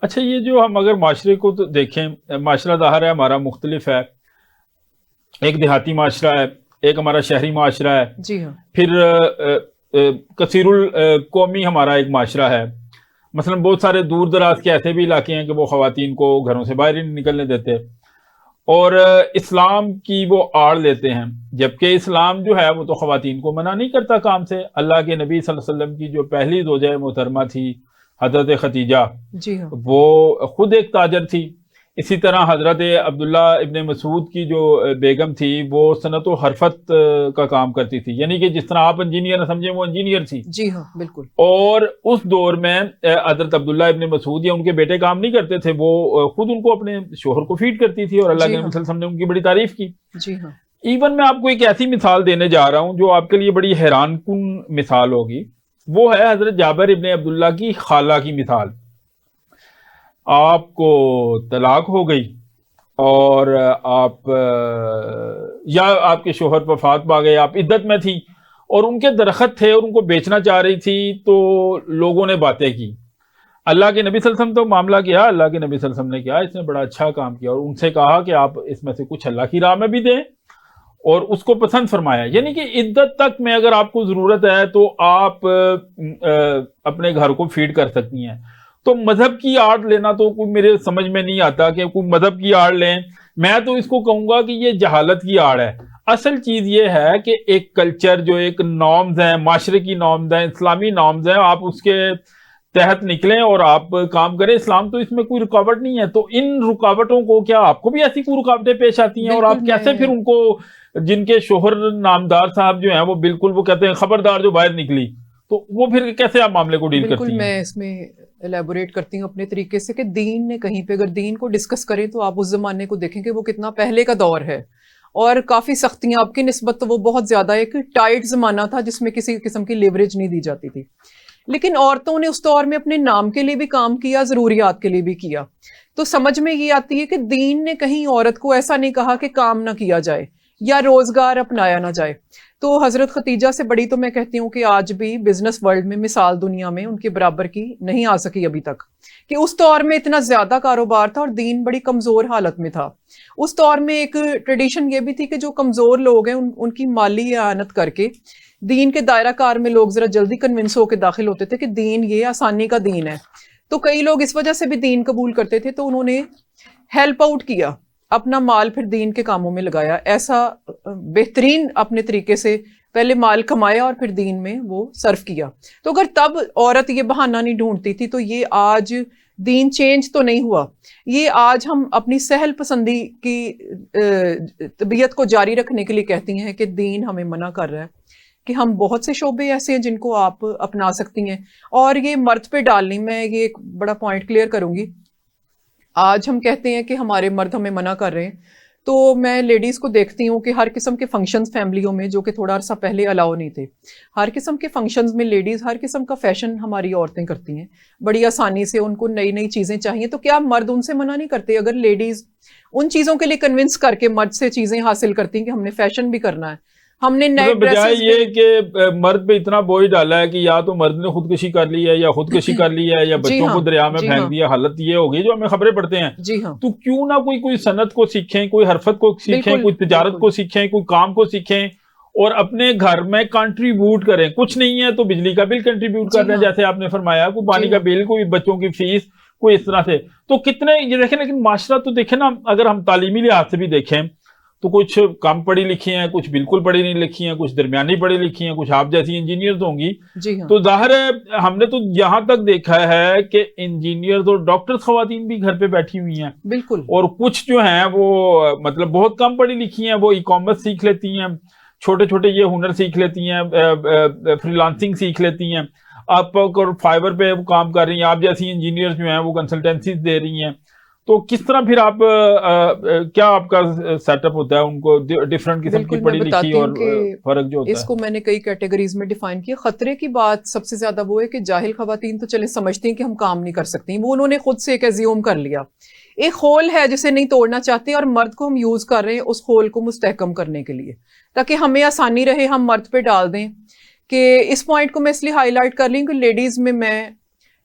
اچھا، یہ جو ہم اگر معاشرے کو تو دیکھیں، معاشرہ ظاہر ہے ہمارا مختلف ہے، ایک دیہاتی معاشرہ ہے، ایک ہمارا شہری معاشرہ ہے، جی ہاں پھر کثیر القومی ہمارا ایک معاشرہ ہے. مثلا بہت سارے دور دراز کے ایسے بھی علاقے ہیں کہ وہ خواتین کو گھروں سے باہر ہی نہیں نکلنے دیتے، اور اسلام کی وہ آڑ لیتے ہیں، جبکہ اسلام جو ہے وہ تو خواتین کو منع نہیں کرتا کام سے. اللہ کے نبی صلی اللہ علیہ وسلم کی جو پہلی زوجہ محترمہ تھی حضرت خدیجہ، جی ہاں وہ خود ایک تاجر تھی. اسی طرح حضرت عبداللہ ابن مسعود کی جو بیگم تھی وہ صنعت و حرفت کا کام کرتی تھی، یعنی کہ جس طرح آپ انجینئر سمجھیں وہ انجینئر تھی. جی ہاں بالکل. اور اس دور میں حضرت عبداللہ ابن مسعود یا ان کے بیٹے کام نہیں کرتے تھے، وہ خود ان کو اپنے شوہر کو فیڈ کرتی تھی، اور اللہ کے جی نبی ہاں صلی اللہ علیہ وسلم نے ان کی بڑی تعریف کی. جی ہاں ایون میں آپ کو ایک ایسی مثال دینے جا رہا ہوں جو آپ کے لیے بڑی حیران کن مثال ہوگی، وہ ہے حضرت جابر ابن عبداللہ کی خالہ کی مثال. آپ کو طلاق ہو گئی اور آپ یا آپ کے شوہر وفات پا گئے، آپ عدت میں تھی اور ان کے درخت تھے اور ان کو بیچنا چاہ رہی تھی، تو لوگوں نے باتیں کی. اللہ کے نبی صلی اللہ علیہ وسلم تو معاملہ کیا، اللہ کے نبی صلی اللہ علیہ وسلم نے کیا، اس نے بڑا اچھا کام کیا، اور ان سے کہا کہ آپ اس میں سے کچھ اللہ کی راہ میں بھی دیں، اور اس کو پسند فرمایا. یعنی کہ عدت تک میں اگر آپ کو ضرورت ہے تو آپ اپنے گھر کو فیڈ کر سکتی ہیں. تو مذہب کی آڑ لینا تو کوئی میرے سمجھ میں نہیں آتا کہ کوئی مذہب کی آڑ لیں. میں تو اس کو کہوں گا کہ یہ جہالت کی آڑ ہے. اصل چیز یہ ہے کہ ایک کلچر، جو ایک نارمز ہیں، معاشرے کی نارمز ہیں، اسلامی نارمز ہیں، آپ اس کے تحت نکلیں اور آپ کام کریں. اسلام تو اس میں کوئی رکاوٹ نہیں ہے. تو ان رکاوٹوں کو، کیا آپ کو بھی ایسی کوئی رکاوٹیں پیش آتی ہیں؟ اور بالکل. آپ کیسے پھر ان کو، جن کے شوہر نامدار صاحب جو ہیں وہ بالکل وہ کہتے ہیں خبردار جو باہر نکلی، تو وہ پھر کیسے آپ معاملے کو ڈیل بالکل کرتی ہیں؟ میں اس میں الیبوریٹ کرتی ہوں اپنے طریقے سے کہ دین نے کہیں پہ اگر دین کو ڈسکس کریں تو آپ اس زمانے کو دیکھیں کہ وہ کتنا پہلے کا دور ہے، اور کافی سختیاں آپ کی نسبت تو وہ بہت زیادہ ایک ٹائٹ زمانہ تھا جس میں کسی قسم کی لیوریج نہیں دی جاتی تھی. لیکن عورتوں نے اس دور میں اپنے نام کے لیے بھی کام کیا، ضروریات کے لیے بھی کیا. تو سمجھ میں یہ آتی ہے کہ دین نے کہیں عورت کو ایسا نہیں کہا کہ کام نہ کیا جائے یا روزگار اپنایا نہ جائے. تو حضرت خدیجہ سے بڑی تو میں کہتی ہوں کہ آج بھی بزنس ورلڈ میں مثال دنیا میں ان کے برابر کی نہیں آ سکی ابھی تک، کہ اس دور میں اتنا زیادہ کاروبار تھا اور دین بڑی کمزور حالت میں تھا. اس دور میں ایک ٹریڈیشن یہ بھی تھی کہ جو کمزور لوگ ہیں ان کی مالی اعانت کر کے دین کے دائرہ کار میں لوگ ذرا جلدی کنونس ہو کے داخل ہوتے تھے کہ دین یہ آسانی کا دین ہے. تو کئی لوگ اس وجہ سے بھی دین قبول کرتے تھے، تو انہوں نے ہیلپ آؤٹ کیا، اپنا مال پھر دین کے کاموں میں لگایا. ایسا بہترین اپنے طریقے سے پہلے مال کمایا اور پھر دین میں وہ صرف کیا. تو اگر تب عورت یہ بہانہ نہیں ڈھونڈتی تھی تو یہ آج دین چینج تو نہیں ہوا. یہ آج ہم اپنی سہل پسندی کی طبیعت کو جاری رکھنے کے لیے کہتی ہیں کہ دین ہمیں منع کر رہا ہے کہ ہم بہت سے شعبے ایسے ہیں جن کو آپ اپنا سکتی ہیں. اور یہ مرد پہ ڈالنی، میں یہ ایک بڑا پوائنٹ کلیئر کروں گی. آج ہم کہتے ہیں کہ ہمارے مرد ہمیں منع کر رہے ہیں، تو میں لیڈیز کو دیکھتی ہوں کہ ہر قسم کے فنکشنز فیملیوں میں، جو کہ تھوڑا عرصہ پہلے الاؤ نہیں تھے، ہر قسم کے فنکشنز میں لیڈیز ہر قسم کا فیشن ہماری عورتیں کرتی ہیں بڑی آسانی سے. ان کو نئی نئی چیزیں چاہیے، تو کیا مرد ان سے منع نہیں کرتے؟ اگر لیڈیز ان چیزوں کے لیے کنونس کر کے مرد سے چیزیں حاصل کرتی ہیں کہ ہم نے فیشن بھی کرنا ہے، ہم نے نئے بجائے ڈریسز یہ کہ مرد پہ اتنا بوجھ ڈالا ہے کہ یا تو مرد نے خودکشی کر لی ہے یا خودکشی کر لی ہے یا جی بچوں ہاں کو دریا میں جی پھینک ہاں دیا. حالت یہ ہوگی جو ہمیں خبریں پڑھتے ہیں. جی ہاں تو کیوں نہ کوئی صنعت کو سیکھیں، کوئی حرفت کو سیکھیں، بالکل کوئی تجارت بالکل کو سیکھیں، کوئی کام کو سیکھیں، اور اپنے گھر میں کنٹریبیوٹ کریں. کچھ نہیں ہے تو بجلی کا بل کنٹریبیوٹ کر جی رہے ہیں، ہاں جیسے آپ نے فرمایا، کوئی پانی جی کا ہاں بل، کوئی بچوں کی فیس، کوئی اس طرح سے. تو کتنے یہ دیکھیں. لیکن معاشرہ تو دیکھیں نا، اگر ہم تعلیمی لحاظ سے بھی دیکھیں تو کچھ کم پڑھی لکھی ہیں، کچھ بالکل پڑھی نہیں لکھی ہیں، کچھ درمیانی پڑھی لکھی ہیں، کچھ آپ جیسی انجینئرز ہوں گی. جی ہاں تو ظاہر ہے ہم نے تو یہاں تک دیکھا ہے کہ انجینئرز اور ڈاکٹر خواتین بھی گھر پہ بیٹھی ہوئی ہیں، بالکل اور کچھ جو ہیں وہ مطلب بہت کم پڑھی لکھی ہیں، وہ ای کامرس سیکھ لیتی ہیں، چھوٹے چھوٹے یہ ہنر سیکھ لیتی ہیں، فری لانسنگ سیکھ لیتی ہیں. آپ فائبر پہ وہ کام کر رہی ہیں. آپ جیسی انجینئر جو ہیں وہ کنسلٹینسیز دے رہی ہیں. تو کس طرح پھر آپ کیا آپ کا سیٹ اپ ہوتا ہے ان کو ڈفرنٹ قسم کی بالکل میں پڑھی لکھی بتاتی اور ہوں کہ فرق جو ہوتا اس ہے؟ کو میں نے کئی کیٹیگریز میں ڈیفائن کیا. خطرے کی بات سب سے زیادہ وہ ہے کہ جاہل خواتین تو چلے سمجھتی ہیں کہ ہم کام نہیں کر سکتی، وہ انہوں نے خود سے ایک ایزیوم کر لیا، ایک خول ہے جسے نہیں توڑنا چاہتے، اور مرد کو ہم یوز کر رہے ہیں اس خول کو مستحکم کرنے کے لیے تاکہ ہمیں آسانی رہے، ہم مرد پہ ڈال دیں. کہ اس پوائنٹ کو میں اس لیے ہائی لائٹ کر رہی ہوں کہ لیڈیز میں